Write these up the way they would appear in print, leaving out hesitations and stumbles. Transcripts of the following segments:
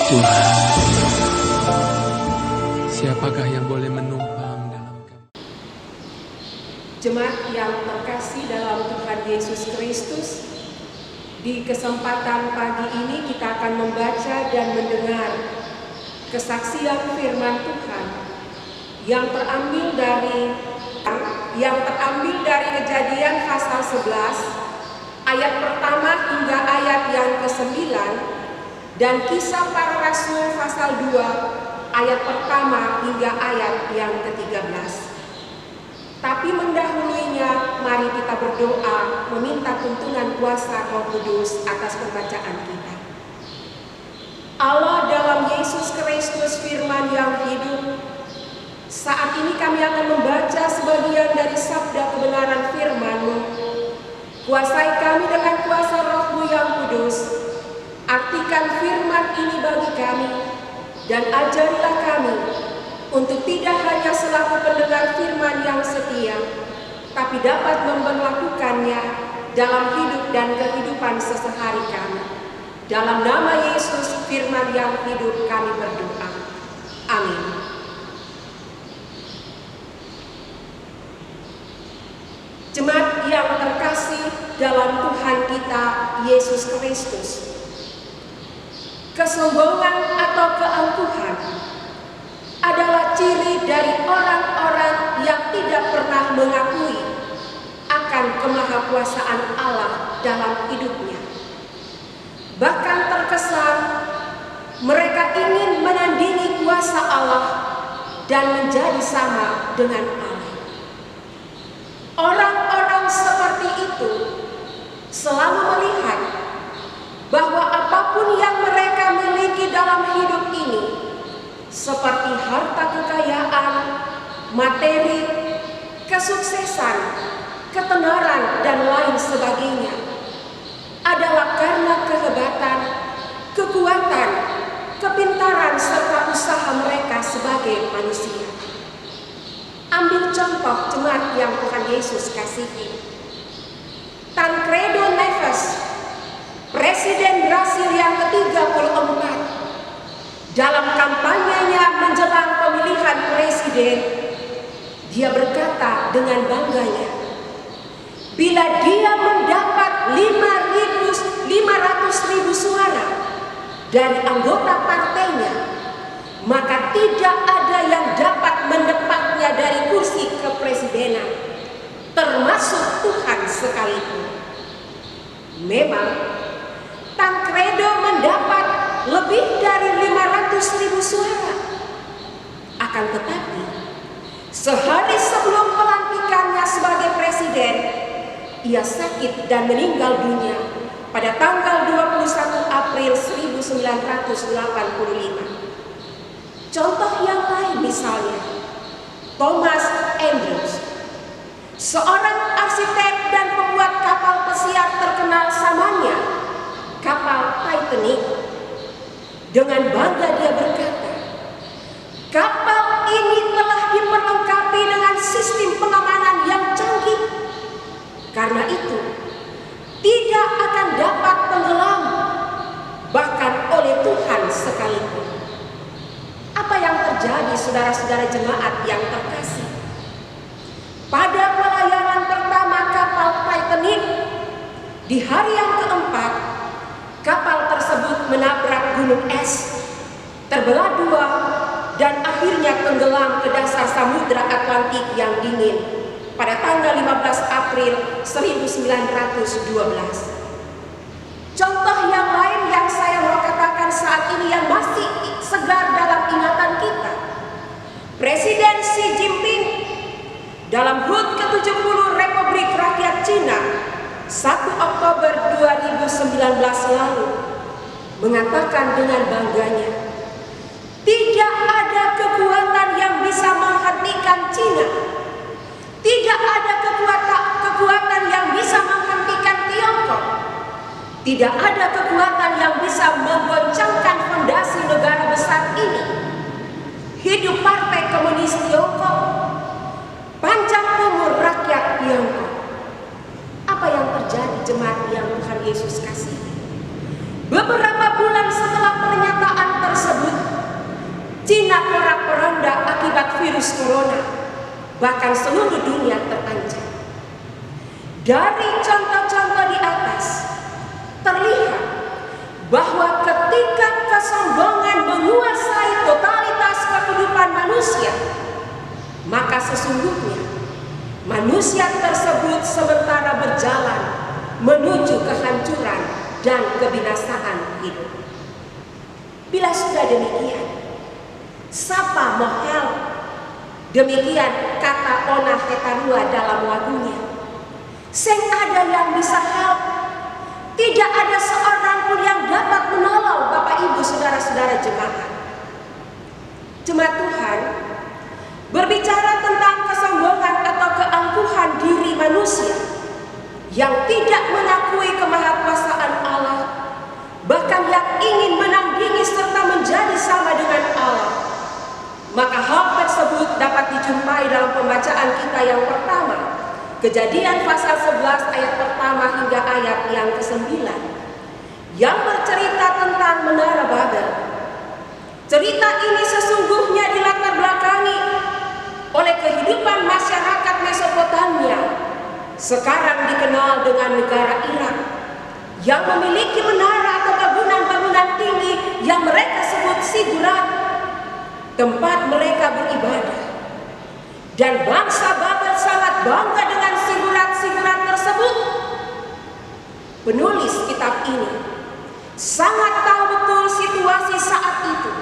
Tuhan, siapakah yang boleh menumpang dalam kami? Jemaat yang terkasih dalam Tuhan Yesus Kristus, di kesempatan pagi ini kita akan membaca dan mendengar kesaksian firman Tuhan yang terambil dari Kejadian pasal 11 ayat pertama hingga ayat yang ke-9 dan Kisah Para Rasul pasal 2 ayat pertama hingga ayat yang ke-13. Tapi mendahulunya, mari kita berdoa meminta tuntunan kuasa Roh Kudus atas pembacaan kita. Allah dalam Yesus Kristus firman yang hidup, saat ini kami akan membaca sebagian dari sabda kebenaran firman-Mu. Kuasai kami dengan kuasa Roh-Mu yang kudus. Artikan firman ini bagi kami dan ajarilah kami untuk tidak hanya selaku pendengar firman yang setia, tapi dapat memperlakukannya dalam hidup dan kehidupan sehari-hari kami. Dalam nama Yesus firman yang hidup kami berdoa. Amin. Jemaat yang terkasih dalam Tuhan kita Yesus Kristus, kesombongan atau keangkuhan adalah ciri dari orang-orang yang tidak pernah mengakui akan kemahakuasaan Allah dalam hidupnya. Bahkan terkesan mereka ingin menandingi kuasa Allah dan menjadi sama dengan Allah. Orang-orang seperti itu selalu melihat bahwa apapun yang mereka miliki dalam hidup ini, seperti harta kekayaan, materi, kesuksesan, ketenaran, dan lain sebagainya, adalah karena kehebatan, kekuatan, kepintaran, serta usaha mereka sebagai manusia. Ambil contoh jemaat yang Tuhan Yesus kasihi. Tancredo Neves, Presiden Brasil yang ke-34, dalam kampanyenya menjelang pemilihan presiden, dia berkata dengan bangganya, bila dia mendapat 500.000 suara dari anggota partainya, maka tidak ada yang dapat mendapatnya dari kursi kepresidenan, termasuk Tuhan sekalipun. Memang Tancredo mendapat lebih dari 500.000 suara. Akan tetapi, sehari sebelum pelantikannya sebagai presiden, ia sakit dan meninggal dunia pada tanggal 21 April 1985. Contoh yang lain misalnya, Thomas Andrews, seorang arsitek dan pembuat kapal pesiar terkenal samanya, kapal Titanic. Dengan bangga dia berkata, kapal ini telah diperlengkapi dengan sistem pengamanan yang canggih. Karena itu, tidak akan dapat tenggelam, bahkan oleh Tuhan sekalipun. Apa yang terjadi saudara-saudara jemaat yang terkasih? Pada pelayaran pertama kapal Titanic, di hari yang keempat, kapal tersebut menabrak gunung es, terbelah dua, dan akhirnya tenggelam ke dasar samudra Atlantik yang dingin pada tanggal 15 April 1912. Contoh yang lain yang saya mau katakan saat ini yang masih segar dalam ingatan kita, Presiden Xi Jinping dalam HUT ke-70 Republik Rakyat Cina 1 Oktober 2019 lalu mengatakan dengan bangganya, tidak ada kekuatan yang bisa menghentikan Cina, tidak ada kekuatan yang bisa menghentikan Tiongkok, tidak ada kekuatan yang bisa menggoncangkan fondasi negara besar ini. Hidup Partai Komunis Tiongkok, panjang umur rakyat Tiongkok. Apa yang terjadi jemaat yang Tuhan Yesus kasihi? Beberapa bulan setelah pernyataan tersebut, dunia porak-poranda akibat virus corona, bahkan seluruh dunia terancam. Dari contoh-contoh di atas terlihat bahwa ketika kesombongan menguasai totalitas kehidupan manusia, maka sesungguhnya manusia tersebut sementara berjalan menuju kehancuran dan kebinasaan hidup. Bila sudah demikian, sapa mohel, demikian kata Ona Hetarua dalam lagunya. Seng ada yang bisa help, tidak ada seorang pun yang dapat menolong Bapak Ibu saudara-saudara jemaat. Jemaat Tuhan, berbicara tentang kesombongan atau keangkuhan diri manusia yang tidak mengakui kemahakuasaan Allah, bahkan yang ingin menandingi serta menjadi sama dengan Allah, maka hal tersebut dapat dijumpai dalam pembacaan kita yang pertama, Kejadian pasal 11 ayat pertama hingga ayat yang ke-9, yang bercerita tentang Menara Babel. Cerita ini sesungguhnya dilatar belakangi oleh kehidupan masyarakat Mesopotamia, sekarang dikenal dengan negara Irak, yang memiliki menara atau bangunan-bangunan tinggi yang mereka sebut zigurat, tempat mereka beribadah. Dan bangsa Babel sangat bangga dengan zigurat-zigurat tersebut. Penulis kitab ini sangat tahu betul situasi saat itu,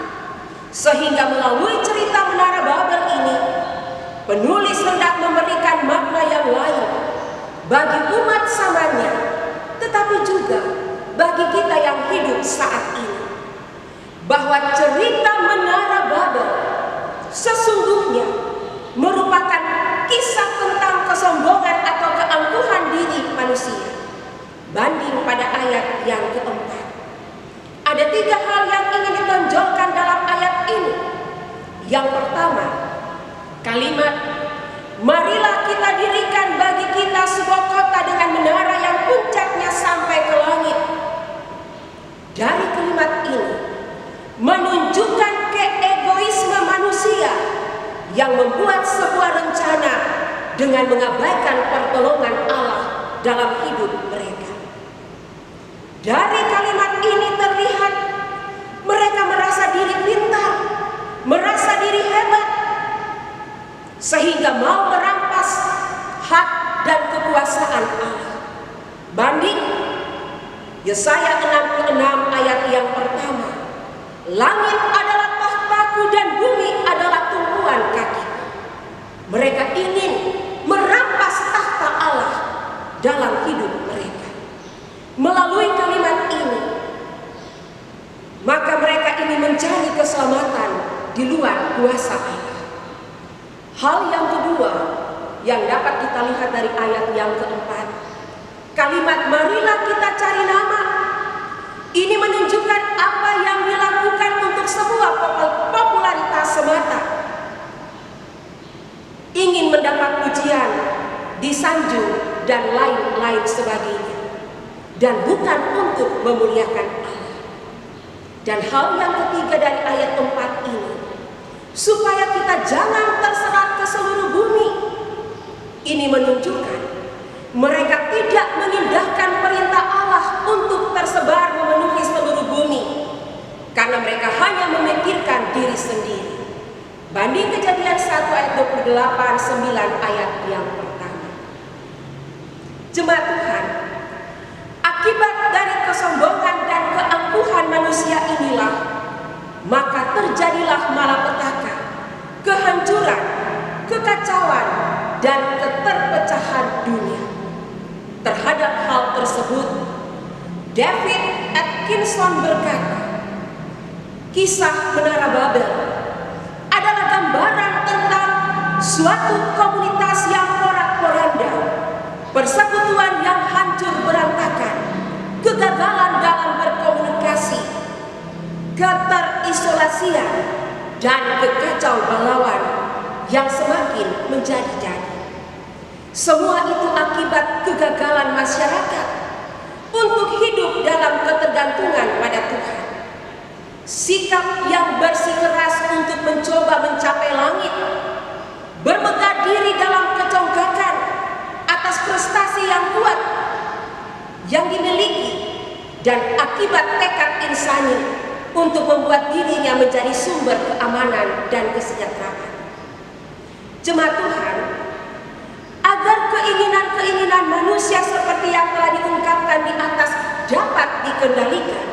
sehingga melalui cerita Menara Babel ini, penulis hendak memberikan makna yang lain bagi umat samanya, tetapi juga bagi kita yang hidup saat ini, bahwa cerita Menara Babel sesungguhnya merupakan kisah tentang kesombongan atau keangkuhan diri manusia. Banding pada ayat yang keempat, ada 3 hal yang ingin ditonjolkan dalam ayat ini. Yang pertama, kalimat marilah kita dirikan bagi kita sebuah kota dengan menara yang puncaknya sampai ke langit. Dari kalimat ini menunjukkan keegoisme manusia yang membuat sebuah rencana dengan mengabaikan pertolongan Allah dalam hidup mereka. Dari kalimat ini terlihat mereka merasa diri pintar, merasa diri hebat, sehingga mau merampas hak dan kekuasaan Allah. Banding Yesaya 66 ayat yang pertama, langit adalah tahtaku dan bumi adalah tumpuan kaki. Mereka ingin merampas tahta Allah dalam hidup mereka. Melalui kalimat ini, maka mereka ingin mencari keselamatan di luar kuasa Allah. Hal yang kedua yang dapat kita lihat dari ayat yang keempat, kalimat marilah kita cari nama, ini menunjukkan apa yang dilakukan untuk sebuah popularitas semata. Ingin mendapat pujian, disanjung, dan lain-lain sebagainya. Dan bukan untuk memuliakan Allah. Dan hal yang ketiga dari ayat 4 ini, supaya kita jangan terserat ke seluruh bumi. Ini menunjukkan mereka tidak mengindahkan perintah Allah untuk tersebar memenuhi seluruh bumi, karena mereka hanya memikirkan diri sendiri. Banding Kejadian 1 ayat 28, 9 ayat yang pertama. Jemaat Tuhan, akibat dari kesombongan dan keangkuhan manusia inilah, maka terjadilah malapetaka, kehancuran, kekacauan, dan keterpecahan dunia. Terhadap hal tersebut, David Atkinson berkata, kisah Menara Babel adalah gambaran tentang suatu komunitas yang porak-poranda, persekutuan yang hancur berantakan, kegagalan dalam berkomunikasi, keterisolasian, dan kekacau balauan yang semakin menjadi-jadi. Semua itu akibat kegagalan masyarakat untuk hidup dalam ketergantungan pada Tuhan. Sikap yang bersikeras untuk mencoba dan akibat tekad insani untuk membuat dirinya menjadi sumber keamanan dan kesejahteraan. Jemaat Tuhan, agar keinginan-keinginan manusia seperti yang telah diungkapkan di atas dapat dikendalikan,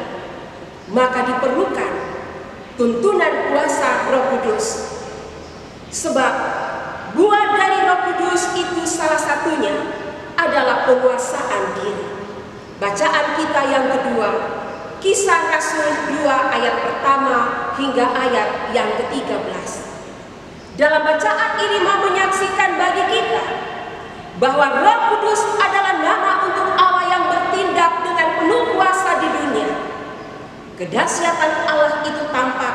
maka diperlukan tuntunan kuasa Roh Kudus. Sebab buah dari Roh Kudus itu salah satunya adalah penguasaan diri. Bacaan kita yang kedua, Kisah Rasul 2 ayat pertama hingga ayat yang ke-13. Dalam bacaan ini mau menyaksikan bagi kita bahwa Roh Kudus adalah nama untuk Allah yang bertindak dengan penuh kuasa di dunia. Kedahsyatan Allah itu tampak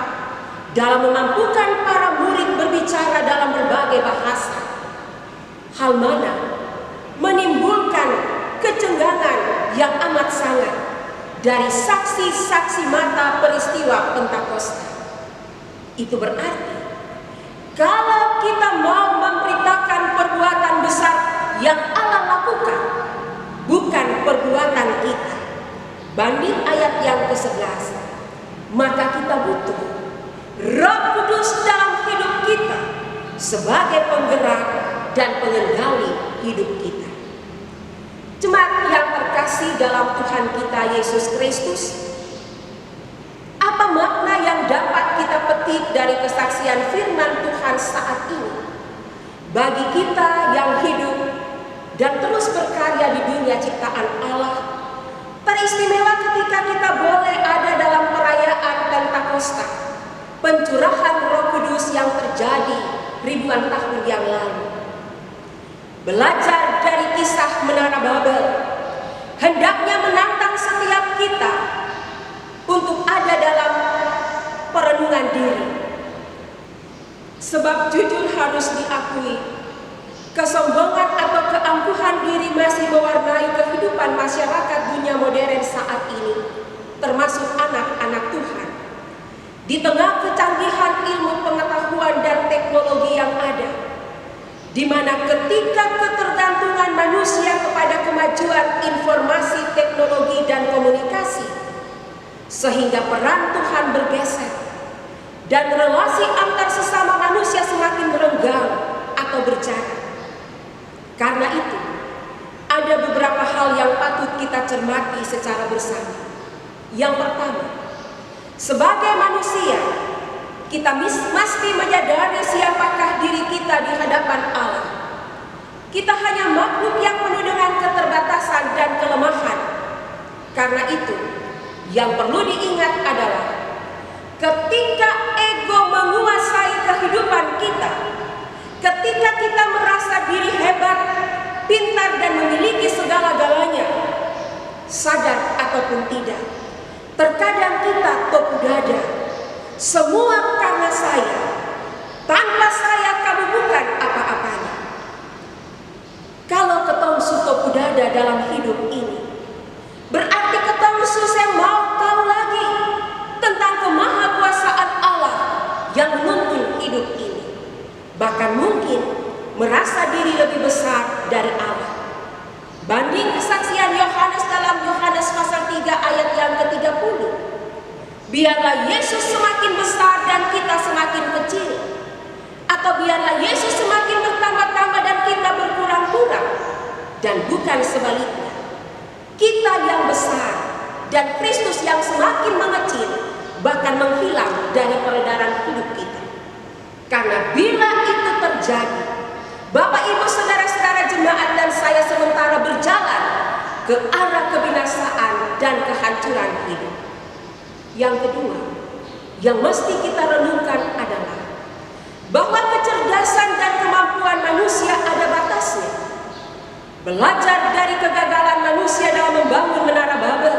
dalam memampukan para murid berbicara dalam berbagai bahasa. Hal mana menimbulkan kecenggangan yang amat sangat dari saksi-saksi mata peristiwa Pentakosta. Itu berarti kalau kita mau memberitakan perbuatan besar yang Allah lakukan, bukan perbuatan kita, banding ayat yang ke-11, maka kita butuh Roh Kudus dalam hidup kita sebagai penggerak dan pengendali hidup kita. Jemaat yang terkasih dalam Tuhan kita Yesus Kristus, apa makna yang dapat kita petik dari kesaksian firman Tuhan saat ini bagi kita yang hidup dan terus berkarya di dunia ciptaan Allah? Teristimewa ketika kita boleh ada dalam perayaan Pentakosta, pencurahan Roh Kudus yang terjadi ribuan tahun yang lalu. Belajar dari kisah Menara Babel hendaknya menantang setiap kita untuk ada dalam perenungan diri. Sebab jujur harus diakui, kesombongan atau keangkuhan diri masih mewarnai kehidupan masyarakat dunia modern saat ini, termasuk anak-anak Tuhan. Di tengah kecanggihan ilmu pengetahuan dan teknologi yang ada, di mana ketika ketergantungan manusia kepada kemajuan informasi, teknologi, dan komunikasi, sehingga peran Tuhan bergeser dan relasi antar sesama manusia semakin renggang atau berjarak. Karena itu, ada beberapa hal yang patut kita cermati secara bersama. Yang pertama, sebagai manusia, kita mesti menyadari siapakah diri kita di hadapan Allah. Kita hanya makhluk yang penuh dengan keterbatasan dan kelemahan. Karena itu, yang perlu diingat adalah ketika ego menguasai kehidupan kita, ketika kita merasa diri hebat, pintar, dan memiliki segala-galanya, sadar ataupun tidak, terkadang kita topu dada. Semua karena saya, tanpa saya kamu bukan apa-apanya. Kalau ketong suto dada dalam hidup ini, berarti ketong susah mau tahu lagi tentang kemahakuasaan Allah yang menuntun hidup ini. Bahkan mungkin merasa diri lebih besar dari Allah. Banding kesaksian Yohanes dalam Yohanes pasal 3 ayat yang ke-30. Biarlah Yesus semakin besar dan kita semakin kecil, atau biarlah Yesus semakin bertambah-tambah dan kita berkurang-kurang, dan bukan sebaliknya. Kita yang besar dan Kristus yang semakin mengecil, bahkan menghilang dari peredaran hidup kita. Karena bila itu terjadi, Bapak Ibu saudara-saudara jemaat dan saya sementara berjalan ke arah kebinasaan dan kehancuran hidup. Yang kedua, yang mesti kita renungkan adalah bahwa kecerdasan dan kemampuan manusia ada batasnya. Belajar dari kegagalan manusia dalam membangun Menara Babel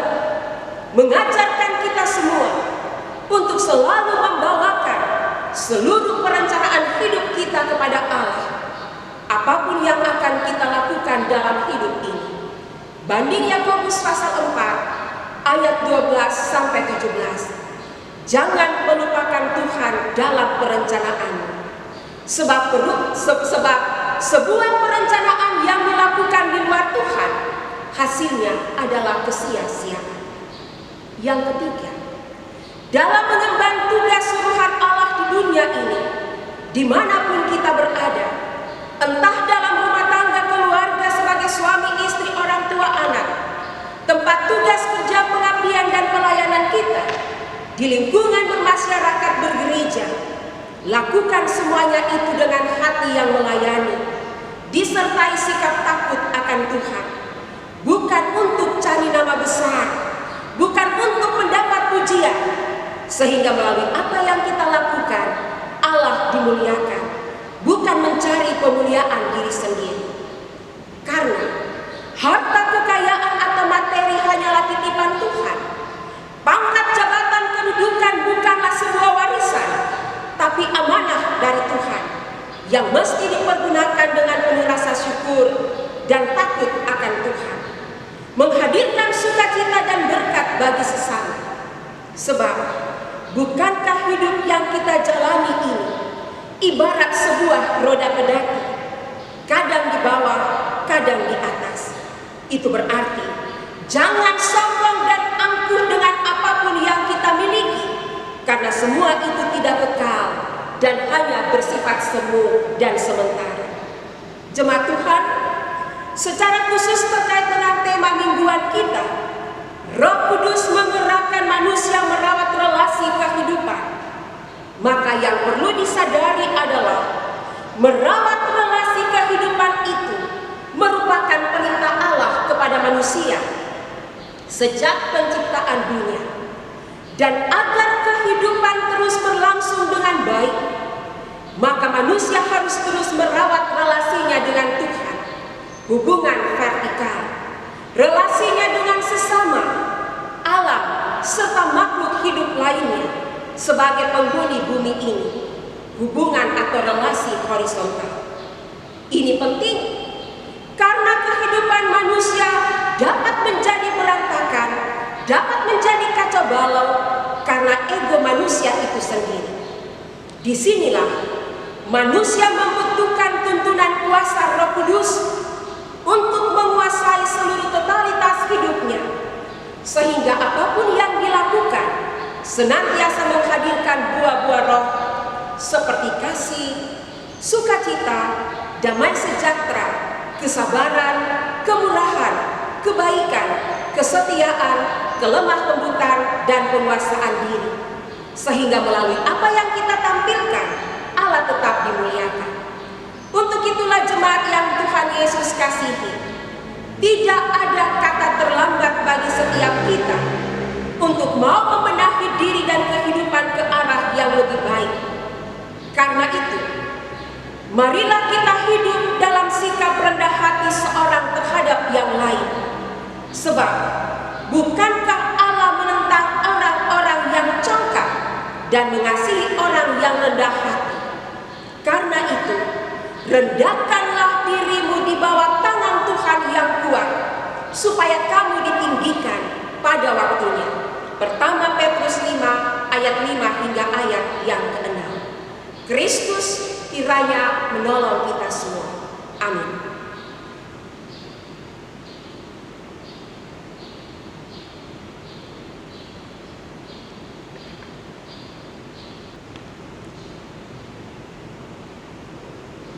mengajarkan kita semua untuk selalu membawakan seluruh perencanaan hidup kita kepada Allah, apapun yang akan kita lakukan dalam hidup ini. Banding Yakobus pasal 4 ayat 12 sampai 17. Jangan melupakan Tuhan dalam perencanaanmu. Sebab sebuah perencanaan yang dilakukan di luar Tuhan, hasilnya adalah kesia-siaan. Yang ketiga, dalam mengemban tugas suruhan Allah di dunia ini, dimanapun kita berada, entah dalam rumah tangga keluarga sebagai suami, istri, orang tua, anak, tempat tugas kerja, pengabdian dan pelayanan kita, di lingkungan bermasyarakat, bergereja, lakukan semuanya itu dengan hati yang melayani, disertai sikap takut akan Tuhan, bukan untuk cari nama besar, bukan untuk mendapat pujian, sehingga melalui apa yang kita lakukan Allah dimuliakan, bukan mencari pemuliaan diri sendiri. Karena harta, kekayaan atau materi hanyalah titipan Tuhan. Pangkat, jabatan, kedudukan bukanlah sebuah warisan, tapi amanah dari Tuhan yang mesti dipergunakan dengan penuh rasa syukur dan takut akan Tuhan, menghadirkan sukacita dan berkat bagi sesama. Sebab bukankah hidup yang kita jalani ini ibarat sebuah roda pedati, kadang di bawah, kadang di atas. Itu berarti jangan sombong dan angkuh dengan apapun yang kita miliki, karena semua itu tidak kekal dan hanya bersifat semu dan sementara. Jemaat Tuhan, secara khusus terkait dengan tema mingguan kita, Roh Kudus menggerakkan manusia merawat relasi kehidupan. Maka yang perlu disadari adalah merawat relasi kehidupan itu merupakan perintah Allah kepada manusia sejak penciptaan dunia. Dan agar kehidupan terus berlangsung dengan baik, maka manusia harus terus merawat relasinya dengan Tuhan, hubungan vertikal, relasinya dengan sesama, alam, serta makhluk hidup lainnya sebagai penghuni bumi ini, hubungan atau relasi horizontal. Ini penting karena kehidupan manusia dapat menjadi berantakan, dapat menjadi kacau balau karena ego manusia itu sendiri. Disinilah manusia membutuhkan tuntunan kuasa Roh Kudus untuk menguasai seluruh totalitas hidupnya, sehingga apapun yang dilakukan senantiasa menghadirkan buah-buah roh seperti kasih, sukacita, damai sejahtera, kesabaran, kemurahan, kebaikan, kesetiaan, kelemah lembutan, dan penguasaan diri. Sehingga melalui apa yang kita tampilkan, Allah tetap dimuliakan. Untuk itulah jemaat yang Tuhan Yesus kasihi, tidak ada kata terlambat bagi setiap kita untuk mau membenahi diri dan kehidupan ke arah yang lebih baik. Karena itu, marilah kita hidup dalam sikap rendah hati seorang terhadap yang lain. Sebab bukankah Allah menentang orang-orang yang congkak dan mengasihi orang yang rendah hati? Karena itu, rendahkanlah dirimu di bawah tangan Tuhan yang kuat, supaya kamu ditinggikan pada waktunya. Pertama Petrus 5 ayat 5 hingga ayat yang ke-6. Kristus kiranya menolong kita semua. Amin.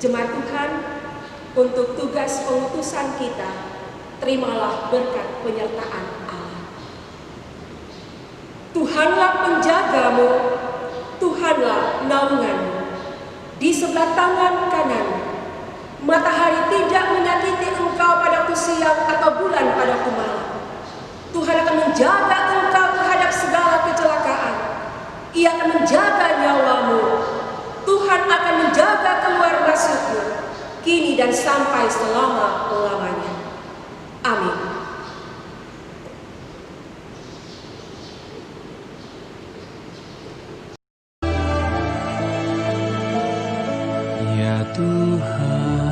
Jemaat Tuhan, untuk tugas pengutusan kita, terimalah berkat penyertaan Allah. Tuhanlah penjagamu, Tuhanlah naunganmu. Di sebelah tangan kanan, matahari tidak menyakiti engkau pada waktu siang atau bulan pada waktu malam. Tuhan akan menjaga engkau terhadap segala kecelakaan. Ia akan menjaga nyawamu. Tuhan akan menjaga keluar masukmu, kini dan sampai selama-lamanya. Amin. Ya Tuhan,